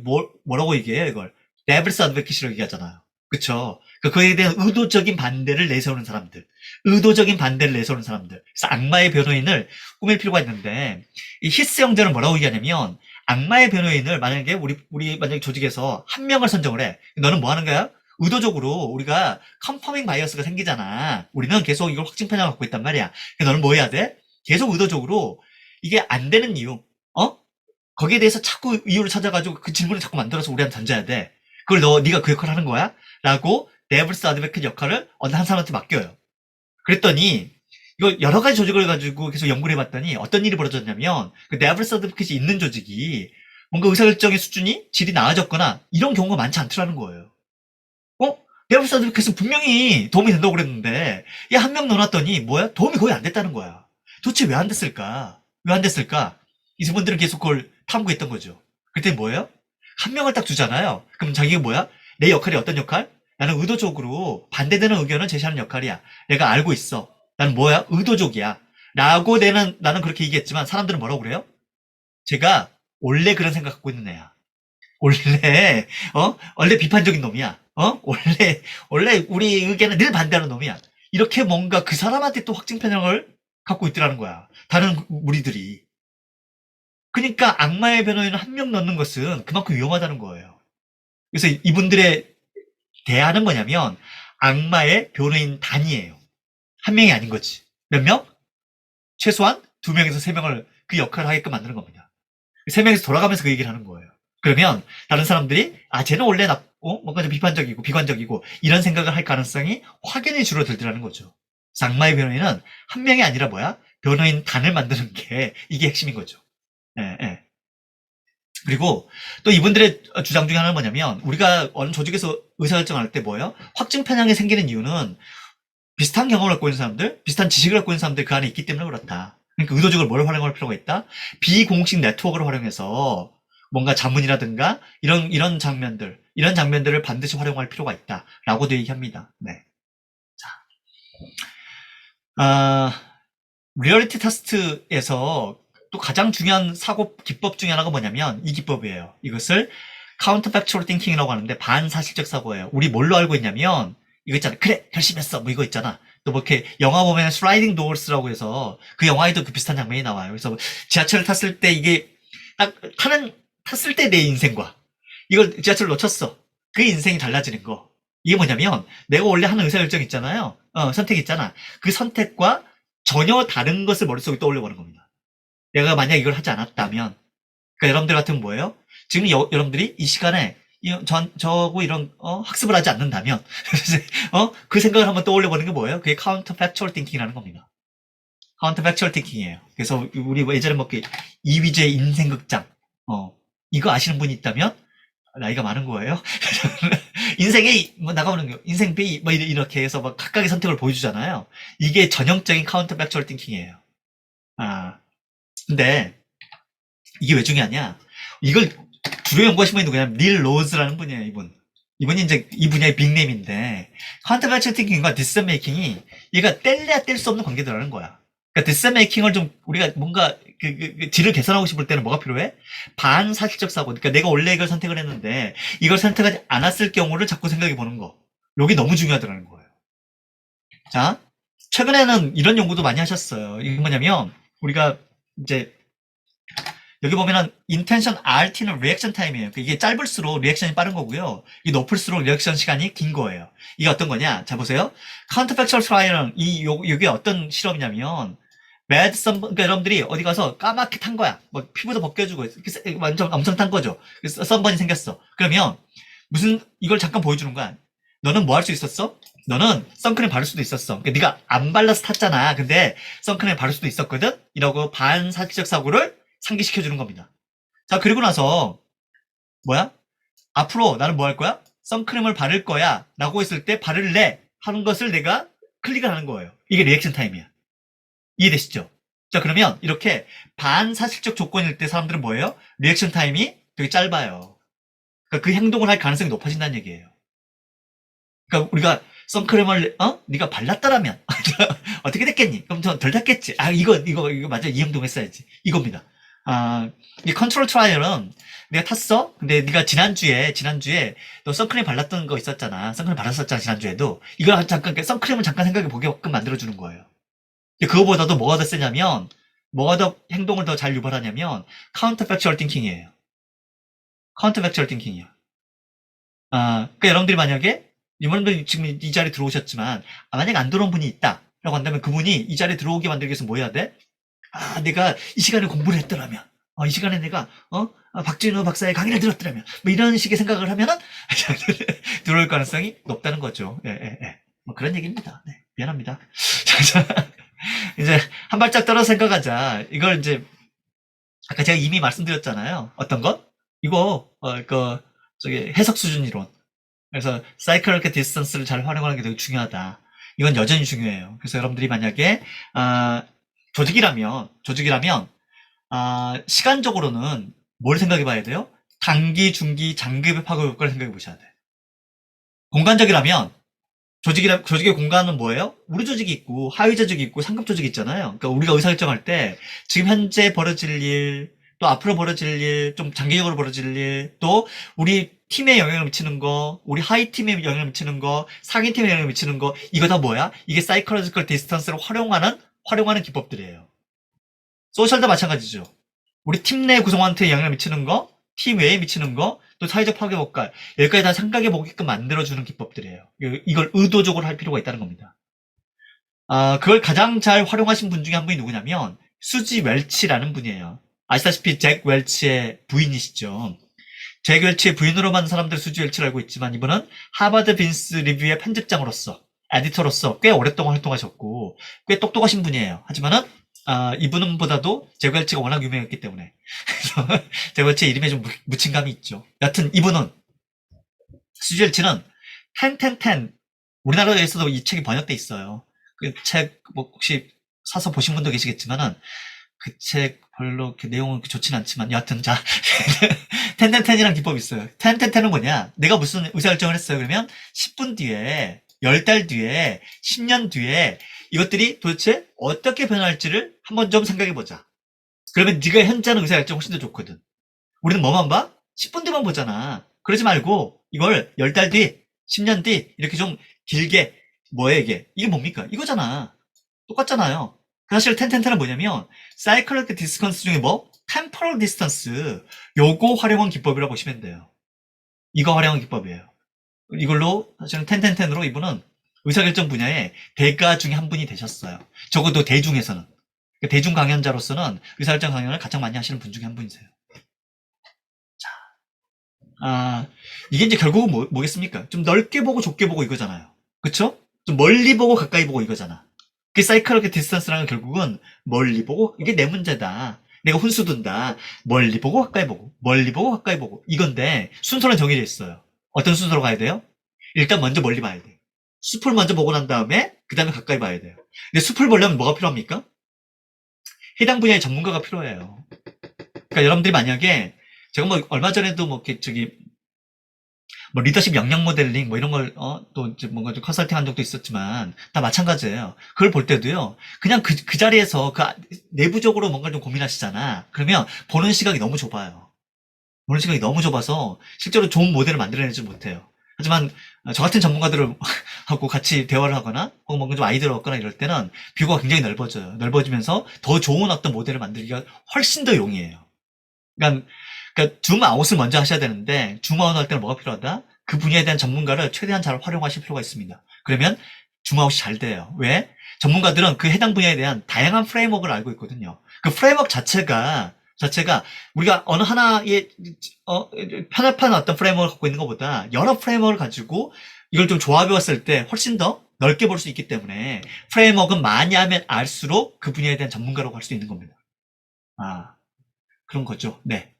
뭐라고 얘기해요? 이걸 devil's advocate라고 얘기하잖아요. 그쵸? 그거에 대한 의도적인 반대를 내세우는 사람들. 의도적인 반대를 내세우는 사람들. 그래서 악마의 변호인을 꾸밀 필요가 있는데 이 히스 형제는 뭐라고 얘기하냐면 악마의 변호인을 만약에 우리 만약에 조직에서 한 명을 선정을 해. 너는 뭐 하는 거야? 의도적으로 우리가 컨퍼밍 바이어스가 생기잖아. 우리는 계속 이걸 확증 편향을 갖고 있단 말이야. 그래서 너는 뭐 해야 돼? 계속 의도적으로 이게 안 되는 이유, 거기에 대해서 자꾸 이유를 찾아가지고 그 질문을 자꾸 만들어서 우리한테 던져야 돼. 그걸 네가 그 역할을 하는 거야? 라고 데블스 아드베켓 역할을 어느 한 사람한테 맡겨요. 그랬더니 이거 여러 가지 조직을 가지고 계속 연구를 해봤더니 어떤 일이 벌어졌냐면 그 데블스 아드베켓이 있는 조직이 뭔가 의사결정의 수준이 질이 나아졌거나 이런 경우가 많지 않더라는 거예요. 데블스 아드베켓은 분명히 도움이 된다고 그랬는데 얘 한 명 넣어놨더니 뭐야? 도움이 거의 안 됐다는 거야. 도대체 왜 안 됐을까? 왜 안 됐을까? 이분들은 계속 그걸 탐구했던 거죠. 그때 뭐예요? 한 명을 딱 주잖아요. 그럼 자기가 뭐야? 내 역할이 어떤 역할? 나는 의도적으로 반대되는 의견을 제시하는 역할이야. 내가 알고 있어. 나는 뭐야? 의도적이야. 라고 나는 그렇게 얘기했지만 사람들은 뭐라고 그래요? 제가 원래 그런 생각 갖고 있는 애야. 원래 비판적인 놈이야. 원래 우리 의견에 늘 반대하는 놈이야. 이렇게 뭔가 그 사람한테 또 확증 편향을 갖고 있더라는 거야. 다른 무리들이. 그러니까 악마의 변호인을 한 명 넣는 것은 그만큼 위험하다는 거예요. 그래서 이분들의 대안은 뭐냐면 악마의 변호인 단이에요. 한 명이 아닌 거지. 몇 명? 최소한 2명에서 3명을 그 역할을 하게끔 만드는 겁니다. 3명에서 돌아가면서 그 얘기를 하는 거예요. 그러면 다른 사람들이 쟤는 원래 뭔가 좀 비판적이고 비관적이고 이런 생각을 할 가능성이 확연히 줄어들더라는 거죠. 그래서 악마의 변호인은 한 명이 아니라 뭐야? 변호인 단을 만드는 게 이게 핵심인 거죠. 예, 예. 그리고 또 이분들의 주장 중에 하나는 뭐냐면 우리가 어느 조직에서 의사결정할 때 뭐예요? 확증 편향이 생기는 이유는 비슷한 경험을 갖고 있는 사람들, 비슷한 지식을 갖고 있는 사람들이 그 안에 있기 때문에 그렇다. 그러니까 의도적으로 뭘 활용할 필요가 있다? 비공식 네트워크를 활용해서 뭔가 자문이라든가 이런 장면들을 반드시 활용할 필요가 있다라고도 얘기합니다. 네. 자, 리얼리티 테스트에서 또 가장 중요한 사고 기법 중에 하나가 뭐냐면 이 기법이에요. 이것을 counterfactual thinking이라고 하는데 반사실적 사고예요. 우리 뭘로 알고 있냐면 이거 있잖아. 그래 열심히 했어. 뭐 이거 있잖아. 또 뭐 이렇게 영화 보면 슬라이딩 도어스라고 해서 그 영화에도 그 비슷한 장면이 나와요. 그래서 지하철을 탔을 때 이게 딱 탔을 때 내 인생과 이걸 지하철을 놓쳤어. 그 인생이 달라지는 거. 이게 뭐냐면 내가 원래 하는 의사결정 있잖아요. 선택 있잖아. 그 선택과 전혀 다른 것을 머릿속에 떠올려 보는 겁니다. 내가 만약 이걸 하지 않았다면, 그러니까 여러분들 같은 뭐예요? 지금 여러분들이 이 시간에 저하고 이런 학습을 하지 않는다면 그 생각을 한번 떠올려 보는 게 뭐예요? 그게 counterfactual thinking이라는 겁니다. counterfactual thinking이에요. 그래서 우리 예전에 뭐 이휘재의 인생극장 이거 아시는 분이 있다면 나이가 많은 거예요. 인생 A 뭐 나가보는 거 인생 B 뭐 이렇게 해서 막 각각의 선택을 보여주잖아요. 이게 전형적인 counterfactual thinking이에요. 근데 이게 왜 중요하냐? 이걸 주로 연구하신 분이 누구냐면 닐 로즈라는 분이에요. 이분이 이제 이 분야의 빅네임인데 counterfactual thinking과 decision making이 얘가 뗄래야 뗄 수 없는 관계들하는 거야. 그러니까 decision making을 좀 우리가 뭔가 그 질을 개선하고 싶을 때는 뭐가 필요해? 반사실적 사고. 그러니까 내가 원래 이걸 선택을 했는데 이걸 선택하지 않았을 경우를 자꾸 생각해 보는 거. 여기 너무 중요하더라는 거예요. 자, 최근에는 이런 연구도 많이 하셨어요. 이게 뭐냐면 우리가 이제 여기 보면은 intention RT는 리액션 타임이에요. 이게 짧을수록 리액션이 빠른 거고요. 이게 높을수록 리액션 시간이 긴 거예요. 이게 어떤 거냐? 자 보세요. counterfactual trial은 이게 어떤 실험이냐면 그러니까 여러분들이 어디 가서 까맣게 탄 거야. 뭐 피부도 벗겨주고 완전 엄청 탄 거죠. 그래서 선번이 생겼어. 그러면 이걸 잠깐 보여주는 거야. 너는 뭐 할 수 있었어? 너는 선크림 바를 수도 있었어. 그러니까 네가 안 발라서 탔잖아. 근데 선크림 바를 수도 있었거든. 이러고 반사실적 사고를 상기시켜주는 겁니다. 자, 그리고 나서 뭐야? 앞으로 나는 뭐 할 거야? 선크림을 바를 거야 라고 했을 때 바를래 하는 것을 내가 클릭을 하는 거예요. 이게 리액션 타임이야. 이해되시죠? 자, 그러면 이렇게 반사실적 조건일 때 사람들은 뭐예요? 리액션 타임이 되게 짧아요. 그러니까 그 행동을 할 가능성이 높아진다는 얘기예요. 그러니까 우리가 선크림을 네가 발랐더라면 어떻게 됐겠니? 그럼 더 덜 탔겠지. 이거 맞아. 이 행동 했어야지. 이겁니다. 이 컨트롤 트라이얼은 내가 탔어? 근데 네가 지난주에 너 선크림 발랐던 거 있었잖아. 선크림 발랐었잖아, 지난주에도. 이걸 잠깐, 선크림을 잠깐 생각해 보게끔 만들어주는 거예요. 그거보다도 뭐가 더 세냐면, 뭐가 더 행동을 더 잘 유발하냐면, counterfactual thinking이에요. counterfactual thinking이야. 그러니까 여러분들이 만약에, 여러분들이 지금 이 자리에 들어오셨지만, 만약에 안 들어온 분이 있다. 라고 한다면 그분이 이 자리에 들어오게 만들기 위해서 뭐 해야 돼? 내가 이 시간에 공부를 했더라면, 이 시간에 내가, 박진우 박사의 강의를 들었더라면, 뭐 이런 식의 생각을 하면은, 들어올 가능성이 높다는 거죠. 예. 뭐 그런 얘기입니다. 네, 미안합니다. 이제, 한 발짝 떨어져 생각하자. 이걸 이제, 아까 제가 이미 말씀드렸잖아요. 어떤 것? 이거, 해석 수준 이론. 그래서, 사이클리컬 디스턴스를 잘 활용하는 게 되게 중요하다. 이건 여전히 중요해요. 그래서 여러분들이 만약에, 조직이라면, 시간적으로는 뭘 생각해 봐야 돼요? 단기, 중기, 장기 파급 효과를 생각해 보셔야 돼. 공간적이라면, 조직의 공간은 뭐예요? 우리 조직이 있고, 하위 조직이 있고, 상급 조직이 있잖아요. 그러니까 우리가 의사결정할 때, 지금 현재 벌어질 일, 또 앞으로 벌어질 일, 좀 장기적으로 벌어질 일, 또 우리 팀에 영향을 미치는 거, 우리 하위 팀에 영향을 미치는 거, 상위 팀에 영향을 미치는 거, 이거 다 뭐야? 이게 사이클로지컬 디스턴스를 활용하는 기법들이에요. 소셜도 마찬가지죠. 우리 팀 내 구성원한테 영향을 미치는 거, 팀 외에 미치는 거, 또 사회적 파괴 효과, 여기까지 다 생각해 보게끔 만들어주는 기법들이에요. 이걸 의도적으로 할 필요가 있다는 겁니다. 그걸 가장 잘 활용하신 분 중에 한 분이 누구냐면, 수지 웰치라는 분이에요. 아시다시피 잭 웰치의 부인이시죠. 잭 웰치의 부인으로만 사람들 수지 웰치를 알고 있지만, 이분은 하버드 빈스 리뷰의 편집장으로서, 에디터로서 꽤 오랫동안 활동하셨고, 꽤 똑똑하신 분이에요. 하지만은, 이분보다도 잭 웰치가 워낙 유명했기 때문에. 잭 웰치의 이름에 좀 묻힌 감이 있죠. 여튼, 이분은, 수지 웰치는 10, 우리나라에서도 이 책이 번역돼 있어요. 그 책, 혹시 사서 보신 분도 계시겠지만은, 그 책 별로 내용은 좋진 않지만, 여하튼, 자, 10이라는 기법이 있어요. 10은 뭐냐? 내가 무슨 의사결정을 했어요. 그러면 10분 뒤에, 10달 뒤에, 10년 뒤에 이것들이 도대체 어떻게 변할지를 한번 좀 생각해 보자. 그러면 네가 현재하는 의사결정 훨씬 더 좋거든. 우리는 뭐만 봐? 10분 뒤만 보잖아. 그러지 말고 이걸 10달 뒤, 10년 뒤 이렇게 좀 길게 뭐야 이게? 이게 뭡니까? 이거잖아. 똑같잖아요. 사실 텐텐트는 뭐냐면 사이클릭 디스턴스 중에 뭐? 템포럴 디스턴스 요거 활용한 기법이라고 보시면 돼요. 이거 활용한 기법이에요. 이걸로 사실은 텐텐텐으로 이분은 의사결정 분야의 대가 중에 한 분이 되셨어요. 적어도 대중에서는. 대중 강연자로서는 의사결정 강연을 가장 많이 하시는 분 중에 한 분이세요. 자, 이게 이제 결국은 뭐겠습니까? 좀 넓게 보고 좁게 보고 이거잖아요. 그쵸? 좀 멀리 보고 가까이 보고 이거잖아. 그 사이클릭 디스턴스라는 건 결국은 멀리 보고 이게 내 문제다. 내가 훈수 둔다. 멀리 보고 가까이 보고 멀리 보고 가까이 보고 이건데 순서는 정해져 있어요. 어떤 순서로 가야 돼요? 일단 먼저 멀리 봐야 돼. 숲을 먼저 보고 난 다음에 그 다음에 가까이 봐야 돼요. 근데 숲을 보려면 뭐가 필요합니까? 해당 분야의 전문가가 필요해요. 그러니까 여러분들이 만약에 제가 뭐 얼마 전에도 뭐 저기 뭐 리더십 역량 모델링 뭐 이런 걸 또 이제 뭔가 좀 컨설팅 한 적도 있었지만 다 마찬가지예요. 그걸 볼 때도요. 그냥 그 자리에서 내부적으로 뭔가 좀 고민하시잖아. 그러면 보는 시각이 너무 좁아요. 보는 시각이 너무 좁아서 실제로 좋은 모델을 만들어내지 못해요. 하지만 저 같은 전문가들을 하고 같이 대화를 하거나 혹은 뭔가 좀 아이디어를 얻거나 이럴 때는 뷰가 굉장히 넓어져요. 넓어지면서 더 좋은 어떤 모델을 만들기가 훨씬 더 용이해요. 그러니까 줌아웃을 먼저 하셔야 되는데 줌아웃 할 때는 뭐가 필요하다? 그 분야에 대한 전문가를 최대한 잘 활용하실 필요가 있습니다. 그러면 줌아웃이 잘 돼요. 왜? 전문가들은 그 해당 분야에 대한 다양한 프레임워크를 알고 있거든요. 그 프레임워크 자체가 우리가 어느 하나의 편협한 어떤 프레임워크를 갖고 있는 것보다 여러 프레임워크를 가지고 이걸 좀 조합해 왔을 때 훨씬 더 넓게 볼 수 있기 때문에 프레임워크는 많이 하면 알수록 그 분야에 대한 전문가라고 할 수 있는 겁니다. 그런 거죠. 네.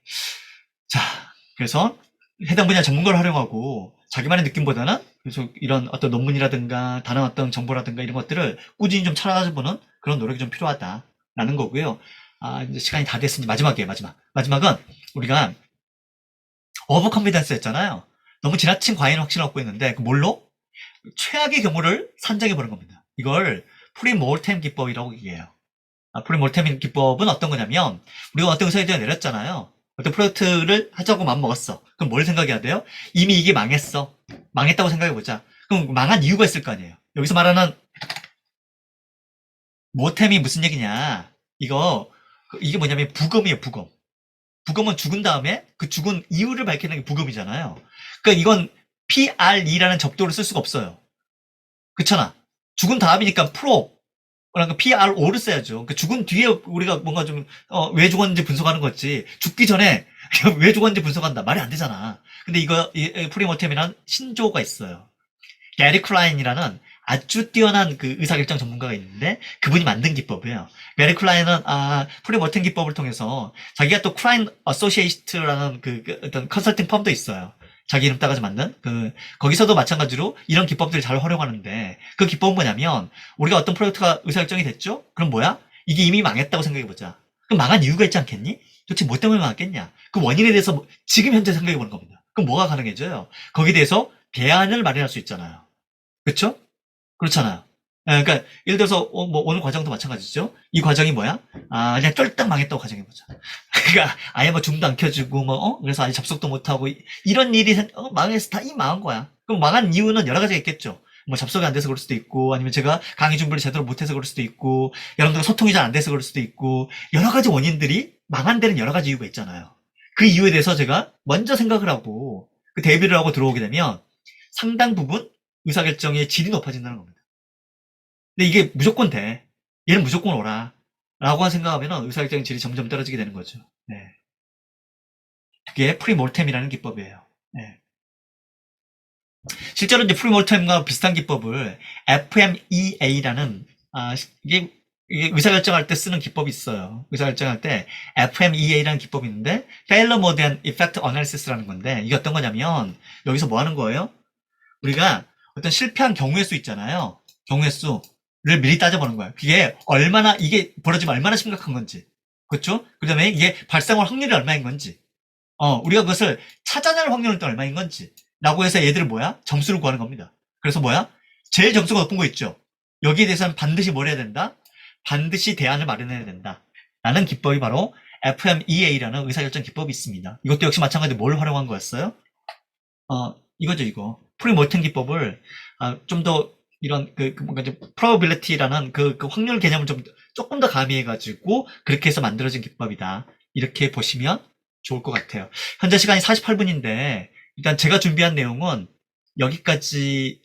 자, 그래서 해당 분야 전문가를 활용하고 자기만의 느낌보다는 계속 이런 어떤 논문이라든가 다른 어떤 정보라든가 이런 것들을 꾸준히 좀 찾아보는 그런 노력이 좀 필요하다라는 거고요. 이제 시간이 다 됐으니 마지막이에요, 마지막. 마지막은 우리가 오버 컨피던스 했잖아요. 너무 지나친 과잉 확신을 얻고 있는데 그 뭘로? 최악의 경우를 산정해 보는 겁니다. 이걸 프리몰템 기법이라고 얘기해요. 프리몰템 기법은 어떤 거냐면 우리가 어떤 의사결정을 내렸잖아요. 어떤 프로젝트를 하자고 마음먹었어. 그럼 뭘 생각해야 돼요? 이미 이게 망했어. 망했다고 생각해보자. 그럼 망한 이유가 있을 거 아니에요. 여기서 말하는 모템이 무슨 얘기냐. 이게 뭐냐면 부검이에요, 부검. 부검은 죽은 다음에 그 죽은 이유를 밝히는 게 부검이잖아요. 그러니까 이건 PRE라는 접두를 쓸 수가 없어요. 그렇잖아. 죽은 다음이니까 그러니까 PRO를 써야죠. 그 죽은 뒤에 우리가 뭔가 좀, 왜 죽었는지 분석하는 거지. 죽기 전에 왜 죽었는지 분석한다. 말이 안 되잖아. 근데 프리모템이라는 신조어가 있어요. 게리 클라인이라는 아주 뛰어난 그 의사결정 전문가가 있는데 그분이 만든 기법이에요. 게리 클라인은 프리모템 기법을 통해서 자기가 또 클라인 어소시에이트라는 그 어떤 컨설팅 펌도 있어요. 자기 이름 따가지고 만든 거기서도 마찬가지로 이런 기법들을 잘 활용하는데 그 기법은 뭐냐면 우리가 어떤 프로젝트가 의사결정이 됐죠? 그럼 뭐야? 이게 이미 망했다고 생각해보자. 그럼 망한 이유가 있지 않겠니? 도대체 뭐 때문에 망했겠냐? 그 원인에 대해서 지금 현재 생각해보는 겁니다. 그럼 뭐가 가능해져요? 거기에 대해서 대안을 마련할 수 있잖아요. 그렇죠? 그렇잖아요. 그러니까 예를 들어서 뭐 오늘 과정도 마찬가지죠. 이 과정이 뭐야? 그냥 쫄딱 망했다고 가정해보자. 그러니까 아예 뭐 줌도 안 켜지고 그래서 아예 접속도 못 하고 이런 일이 망해서 다 망한 거야. 그럼 망한 이유는 여러 가지가 있겠죠. 뭐 접속이 안 돼서 그럴 수도 있고 아니면 제가 강의 준비를 제대로 못해서 그럴 수도 있고 여러분들과 소통이 잘 안 돼서 그럴 수도 있고 여러 가지 원인들이 망한 데는 여러 가지 이유가 있잖아요. 그 이유에 대해서 제가 먼저 생각을 하고 그 대비를 하고 들어오게 되면 상당 부분 의사결정의 질이 높아진다는 겁니다. 근데 이게 무조건 돼. 얘는 무조건 오라. 라고 생각하면 의사결정의 질이 점점 떨어지게 되는 거죠. 네. 그게 프리몰템이라는 기법이에요. 네. 실제로 이제 프리몰템과 비슷한 기법을 FMEA라는, 이게 의사결정할 때 쓰는 기법이 있어요. 의사결정할 때 FMEA라는 기법이 있는데, Failure Mode and Effect Analysis라는 건데, 이게 어떤 거냐면, 여기서 뭐 하는 거예요? 우리가 어떤 실패한 경우의 수 있잖아요. 경우의 수를 미리 따져보는 거야. 이게 벌어지면 얼마나 심각한 건지. 그렇죠? 그 다음에 이게 발생할 확률이 얼마인 건지. 우리가 그것을 찾아낼 확률은 또 얼마인 건지. 라고 해서 얘들을 점수를 구하는 겁니다. 그래서 제일 점수가 높은 거 있죠? 여기에 대해서는 반드시 뭘 해야 된다? 반드시 대안을 마련해야 된다. 라는 기법이 바로 FMEA라는 의사결정 기법이 있습니다. 이것도 역시 마찬가지로 뭘 활용한 거였어요? 이거죠, 이거. 프리몰튼 기법을 좀 더 이런 뭔가 좀 probability라는 그 확률 개념을 조금 더 가미해가지고 그렇게 해서 만들어진 기법이다. 이렇게 보시면 좋을 것 같아요. 현재 시간이 48분인데 일단 제가 준비한 내용은 여기까지